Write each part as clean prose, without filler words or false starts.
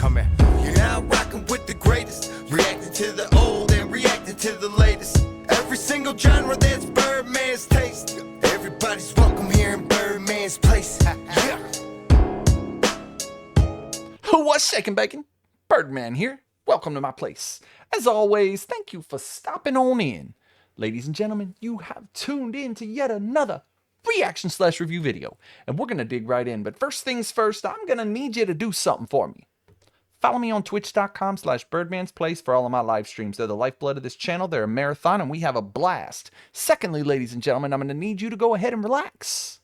coming. You're now rocking with the greatest, reacting to the old and reacting to the latest. Every single genre that's Birdman's taste. Everybody's welcome here in Birdman's place. Yeah. What's shaking, bacon? Birdman here. Welcome to my place. As always, thank you for stopping on in. Ladies and gentlemen, you have tuned in to yet another reaction/review video, and we're going to dig right in. But first things first, I'm going to need you to do something for me. Follow me on twitch.com/birdmansplace for all of my live streams. They're the lifeblood of this channel. They're a marathon, and we have a blast. Secondly, ladies and gentlemen, I'm going to need you to go ahead and relax.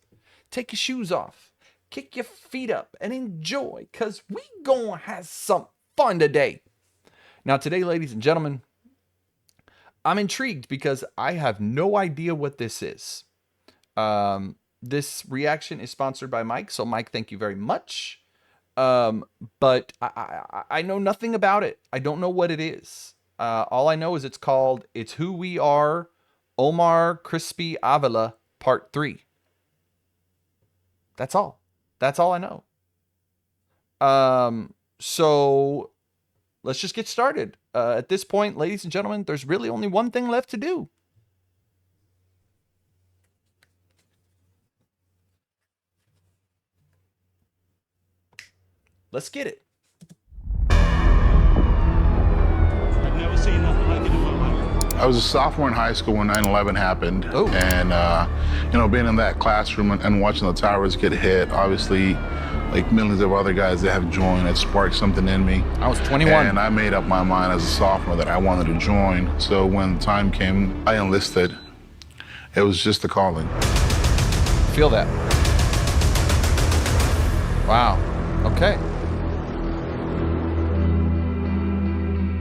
Take your shoes off. Kick your feet up and enjoy, because we going to have some fun today. Now, today, ladies and gentlemen, I'm intrigued because I have no idea what this is. This reaction is sponsored by Mike, so Mike, thank you very much. But I know nothing about it. I don't know what it is. All I know is it's Who We Are, Omar Crispy Avila Part 3. That's all. That's all I know. So let's just get started. At this point, ladies and gentlemen, there's really only one thing left to do. Let's get it. I've never seen nothing like it in my life. I was a sophomore in high school when 9/11 happened. Oh. And, being in that classroom and watching the towers get hit, obviously, like millions of other guys that have joined, it sparked something in me. I was 21. And I made up my mind as a sophomore that I wanted to join. So when the time came, I enlisted. It was just a calling. Feel that. Wow. Okay.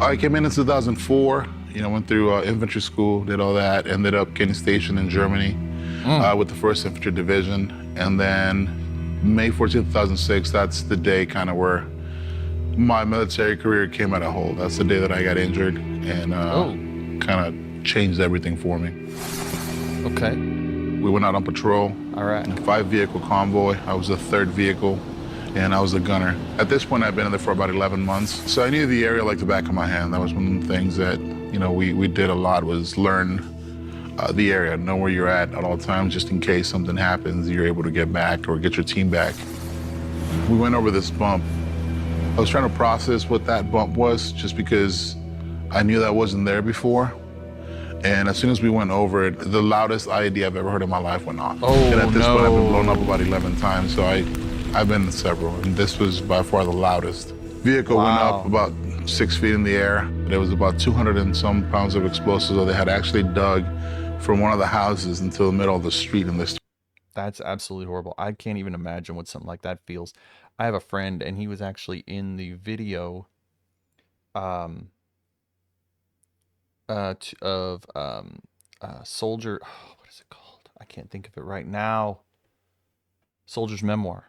I came in 2004, went through infantry school, did all that, ended up getting stationed in Germany with the 1st Infantry Division. And then May 14th, 2006, that's the day kind of where my military career came at a hold. That's the day that I got injured and kind of changed everything for me. Okay. We went out on patrol. All right. In a 5-vehicle convoy. I was the 3rd vehicle. And I was the gunner. At this point, I'd been in there for about 11 months. So I knew the area like the back of my hand. That was one of the things that, we did a lot, was learn the area, know where you're at all times, just in case something happens, you're able to get back or get your team back. We went over this bump. I was trying to process what that bump was, just because I knew that wasn't there before. And as soon as we went over it, the loudest IED I've ever heard in my life went off. Oh, and at this no. point, I've been blown up about 11 times, so I've been in several, and this was by far the loudest. Vehicle went up about 6 feet in the air. There was about 200 and some pounds of explosives that they had actually dug from one of the houses into the middle of the street in this. That's absolutely horrible. I can't even imagine what something like that feels. I have a friend, and he was actually in the video Soldier. Oh, what is it called? I can't think of it right now. Soldier's Memoir.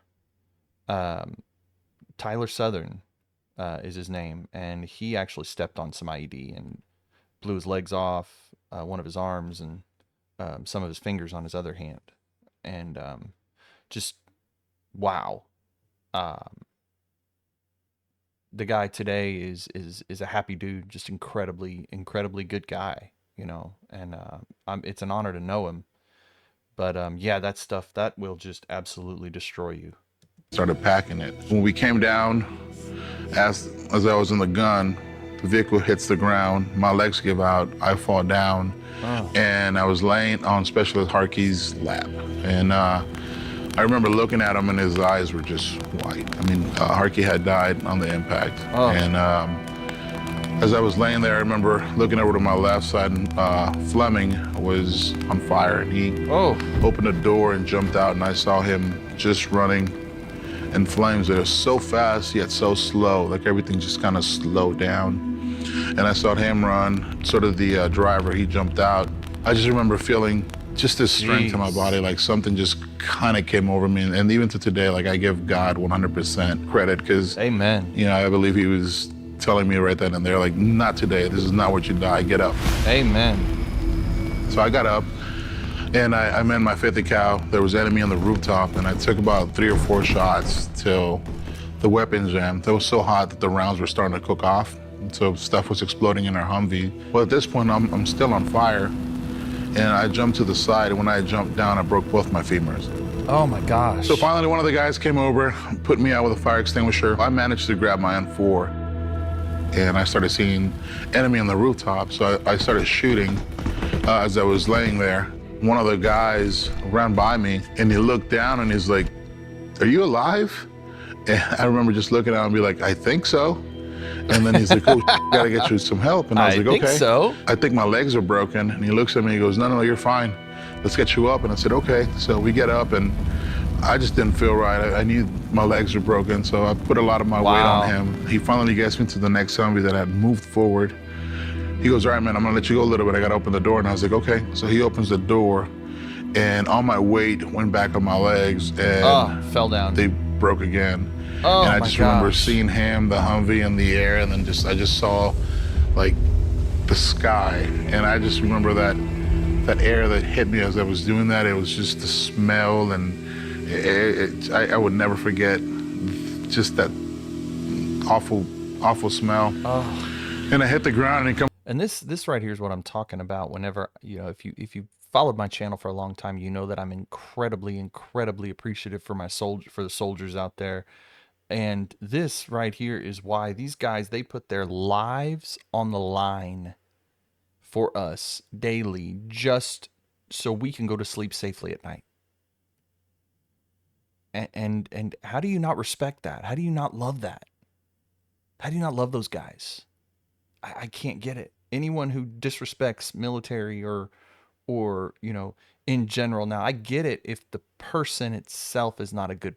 Tyler Southern is his name, and he actually stepped on some IED and blew his legs off, one of his arms, and some of his fingers on his other hand. And just wow. The guy today is a happy dude, just incredibly good guy, and it's an honor to know him. But yeah, that stuff, that will just absolutely destroy you. Started packing it. When we came down, as I was in the gun, the vehicle hits the ground, my legs give out, I fall down, and I was laying on Specialist Harkey's lap. And I remember looking at him, and his eyes were just white. I mean, Harkey had died on the impact. And as I was laying there, I remember looking over to my left side, and Fleming was on fire, and he opened the door and jumped out, and I saw him just running in flames. It was so fast, yet so slow, like everything just kind of slowed down. And I saw him run, sort of the driver, he jumped out. I just remember feeling just this strength in my body, like something just kind of came over me. And even to today, like I give God 100% credit, because Amen. I believe he was telling me right then and there, like, not today, this is not what you die, get up. Amen. So I got up, and I'm in my 50 cal. There was enemy on the rooftop, and I took about 3 or 4 shots till the weapons jammed. It was so hot that the rounds were starting to cook off. And so stuff was exploding in our Humvee. Well, at this point, I'm still on fire. And I jumped to the side, and when I jumped down, I broke both my femurs. Oh my gosh. So finally, one of the guys came over, put me out with a fire extinguisher. I managed to grab my M4, and I started seeing enemy on the rooftop. So I started shooting as I was laying there. One of the guys ran by me, and he looked down, and he's like, "Are you alive?" And I remember just looking at him and be like, "I think so." And then he's like, "Oh, gotta get you some help." And I was like, think "Okay." So. I think my legs are broken. And he looks at me, he goes, "No, you're fine. Let's get you up." And I said, "Okay." So we get up, and I just didn't feel right. I knew my legs were broken, so I put a lot of my weight on him. He finally gets me to the next zombie that had moved forward. He goes, "All right, man, I'm gonna let you go a little bit. I gotta open the door." And I was like, "Okay." So he opens the door, and all my weight went back on my legs, and fell down. they broke again. Oh, and I my just remember gosh. seeing him, the Humvee in the air, and then I just saw like the sky. And I just remember that air that hit me as I was doing that. It was just the smell, and I would never forget just that awful smell. Oh. And I hit the ground, and it comes. And this right here is what I'm talking about. Whenever, if you followed my channel for a long time, you know that I'm incredibly appreciative for the soldiers out there. And this right here is why these guys, they put their lives on the line for us daily, just so we can go to sleep safely at night. And how do you not respect that? How do you not love that? How do you not love those guys? I can't get it. Anyone who disrespects military or in general. Now, I get it if the person itself is not a good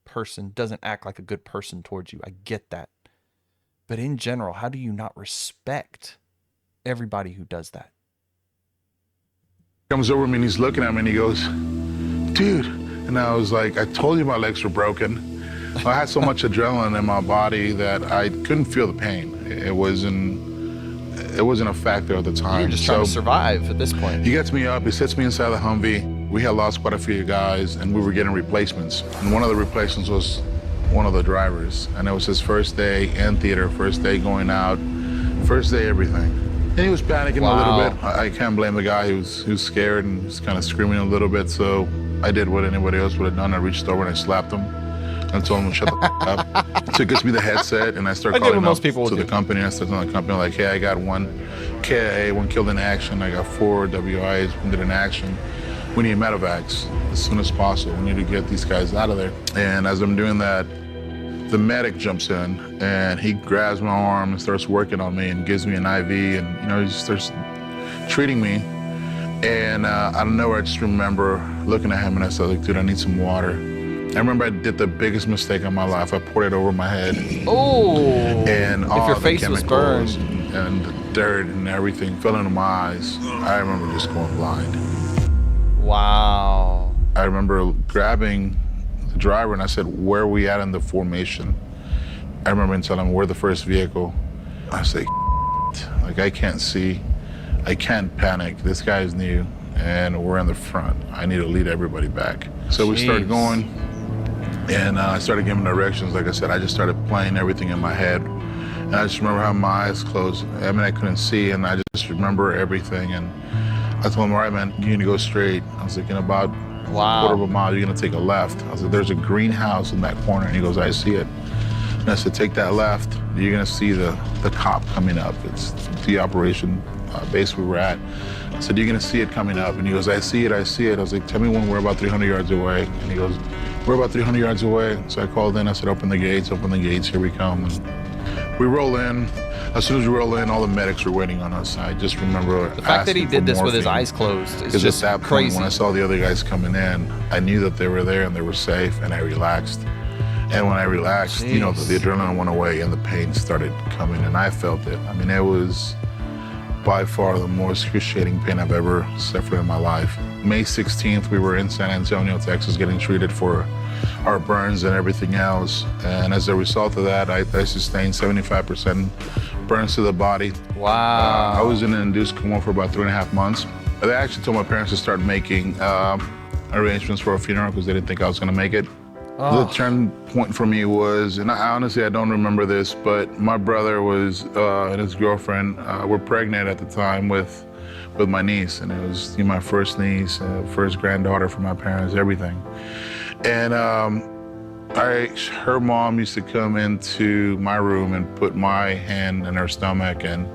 person, doesn't act like a good person towards you. I get that. But in general, how do you not respect everybody who does that? Comes over me, and he's looking at me, and he goes, "Dude." And I was like, "I told you my legs were broken." I had so much adrenaline in my body that I couldn't feel the pain. It wasn't a factor at the time. You're just trying to survive at this point. He gets me up, he sits me inside the Humvee. We had lost quite a few guys, and we were getting replacements. And one of the replacements was one of the drivers. And it was his first day in theater, first day going out, first day everything. And he was panicking a little bit. I can't blame the guy. He was scared and was kind of screaming a little bit. So I did what anybody else would have done. I reached over and I slapped him. I told him to shut the up. So he gets me the headset, and I start calling up to the company. I start telling the company, like, "Hey, I got 1 KIA, 1 killed in action. I got 4 WIs, wounded in action. We need medevacs as soon as possible. We need to get these guys out of there." And as I'm doing that, the medic jumps in, and he grabs my arm and starts working on me and gives me an IV, and he just starts treating me. And I don't know, I just remember looking at him, and I said, like, "Dude, I need some water." I remember I did the biggest mistake of my life. I poured it over my head. Oh! And all your the face was burned. and the dirt and everything fell into my eyes. I remember just going blind. Wow. I remember grabbing the driver, and I said, "Where are we at in the formation?" I remember telling him, "We're the first vehicle." I say, like, I can't see. I can't panic. This guy's new, and we're in the front. I need to lead everybody back. So we started going. And I started giving directions. Like I said, I just started playing everything in my head. And I just remember having my eyes closed. I mean, I couldn't see, and I just remember everything. And I told him, "All right, man, you need to go straight." I was like, "In about a quarter of a mile, you're gonna take a left." I was like, "There's a greenhouse in that corner." And he goes, "I see it." And I said, "Take that left. You're gonna see the cop coming up. It's the operation base we were at." I said, "You're gonna see it coming up." And he goes, I see it. I was like, "Tell me when we're about 300 yards away." And he goes, "We're about 300 yards away." So I called in, I said, open the gates, here we come." And we roll in. As soon as we roll in, all the medics were waiting on us. I just remember the fact that he did this with his eyes closed is just at that crazy. Point, when I saw the other guys coming in, I knew that they were there and they were safe, and I relaxed. And when I relaxed, the adrenaline went away and the pain started coming, and I felt it. I mean, it was by far the most excruciating pain I've ever suffered in my life. May 16th, we were in San Antonio, Texas, getting treated for our burns and everything else. And as a result of that, I sustained 75% burns to the body. Wow. I was in an induced coma for about 3.5 months. They actually told my parents to start making arrangements for a funeral because they didn't think I was gonna make it. The turn point for me was, and honestly, I don't remember this, but my brother was and his girlfriend were pregnant at the time with my niece, and it was my first niece, first granddaughter for my parents, everything. And her mom used to come into my room and put my hand in her stomach, and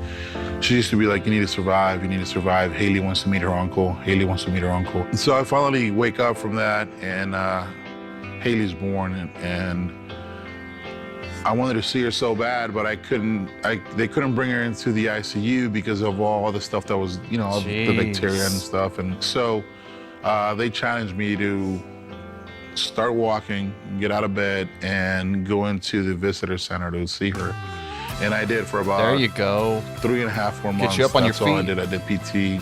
she used to be like, "You need to survive, you need to survive. Haley wants to meet her uncle. Haley wants to meet her uncle." And so I finally wake up from that, and Haley's born, and I wanted to see her so bad, but I couldn't. They couldn't bring her into the ICU because of all the stuff that was, the bacteria and stuff. And so they challenged me to start walking, get out of bed, and go into the visitor center to see her. And I did for about there you go 3.5, 4 months. Get you up on That's your all feet. I did PT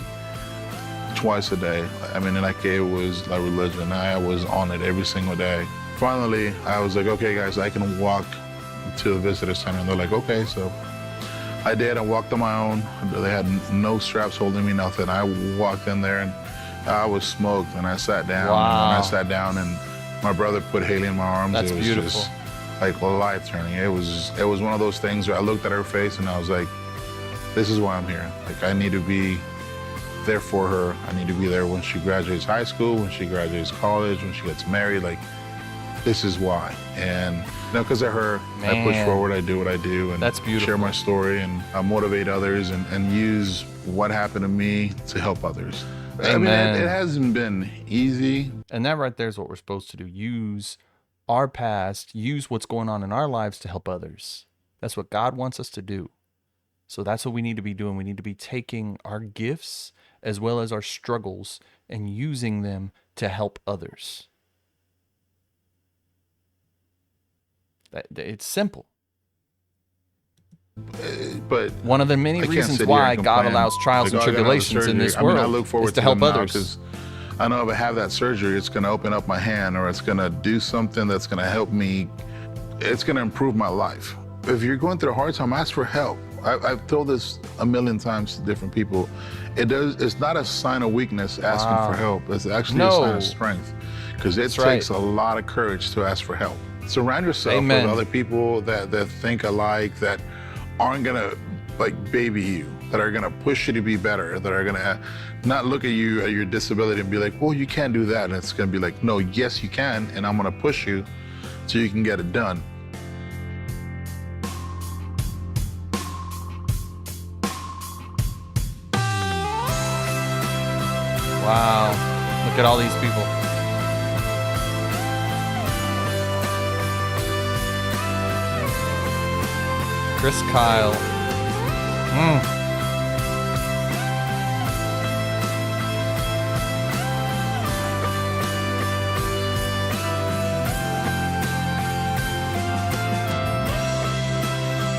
twice a day. I mean, like it was like religion. I was on it every single day. Finally, I was like, okay, guys, I can walk to the visitor center. And they're like, okay. So I did. I walked on my own. They had no straps holding me, nothing. I walked in there, and I was smoked. And I sat down. Wow. And I sat down, and my brother put Haley in my arms. That's it was beautiful. just like life turning. It was one of those things where I looked at her face, and I was like, this is why I'm here. Like, I need to be there for her. I need to be there when she graduates high school, when she graduates college, when she gets married. Like, this is why. And because of her, I push forward, I do what I do, and that's beautiful. Share my story, and I motivate others, and use what happened to me to help others. Amen. I mean, it hasn't been easy. And that right there is what we're supposed to do. Use our past, use what's going on in our lives to help others. That's what God wants us to do. So that's what we need to be doing. We need to be taking our gifts as well as our struggles and using them to help others. It's simple. But one of the many reasons why God allows trials and tribulations in this world I look forward is to help others. Because I know if I have that surgery, it's going to open up my hand, or it's going to do something that's going to help me. It's going to improve my life. If you're going through a hard time, ask for help. I've told this a million times to different people. It's not a sign of weakness asking for help. It's actually a sign of strength, because it takes a lot of courage to ask for help. Surround yourself with other people that think alike, that aren't gonna baby you, that are gonna push you to be better, that are gonna not look at you at your disability and be like, well, you can't do that. And it's gonna be like, no, yes, you can, and I'm gonna push you so you can get it done. Wow, look at all these people. Chris Kyle.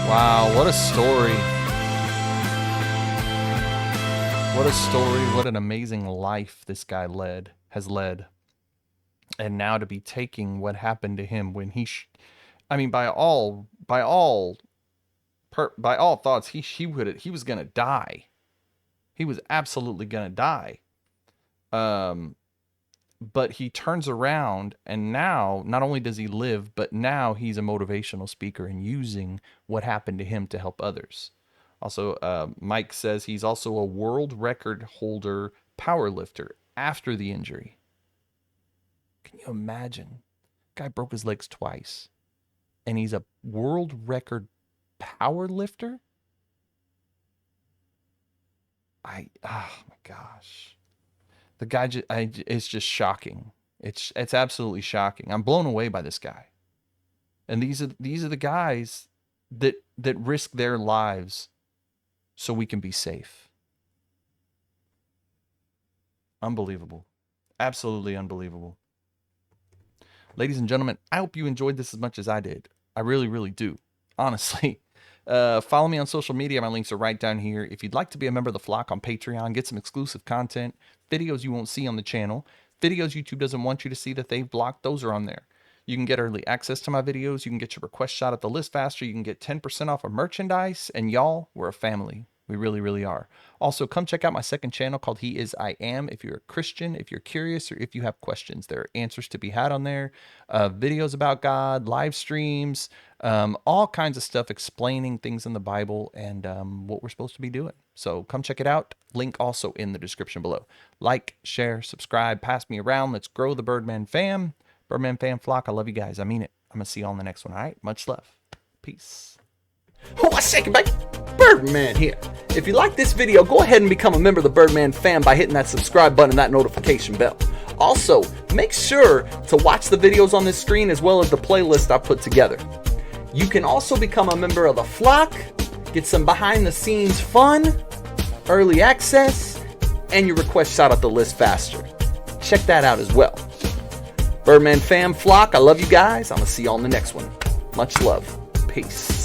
Wow, what a story. What a story, what an amazing life this guy has led. And now to be taking what happened to him when he, by all thoughts, he was gonna die. He was absolutely gonna die. But he turns around, and now not only does he live, but now he's a motivational speaker and using what happened to him to help others. Also, Mike says he's also a world record holder power lifter after the injury. Can you imagine? Guy broke his legs twice, and he's a world record power lifter? Oh my gosh. The guy, it's just shocking. It's absolutely shocking. I'm blown away by this guy. And these are the guys that risk their lives so we can be safe. Unbelievable. Absolutely unbelievable. Ladies and gentlemen, I hope you enjoyed this as much as I did. I really, really do. Honestly. Follow me on social media. My links are right down here. If you'd like to be a member of the flock on Patreon, get some exclusive content, videos you won't see on the channel, videos YouTube doesn't want you to see that they've blocked, those are on there. You can get early access to my videos. You can get your request shot at the list faster. You can get 10% off of merchandise. And y'all, we're a family. We really, really are. Also, come check out my second channel called He Is I Am. If you're a Christian, if you're curious, or if you have questions, there are answers to be had on there. Videos about God, live streams, all kinds of stuff explaining things in the Bible and what we're supposed to be doing. So come check it out. Link also in the description below. Like, share, subscribe, pass me around. Let's grow the Birdman fam. Birdman fam flock. I love you guys. I mean it. I'm going to see you all in the next one. All right. Much love. Peace. Oh, I second back. Birdman here. If you like this video, go ahead and become a member of the Birdman fam by hitting that subscribe button and that notification bell. Also, make sure to watch the videos on this screen as well as the playlist I put together. You can also become a member of the flock, get some behind the scenes fun, early access, and your request shot out the list faster. Check that out as well. Birdman fam flock, I love you guys. I'm going to see you all in the next one. Much love. Peace.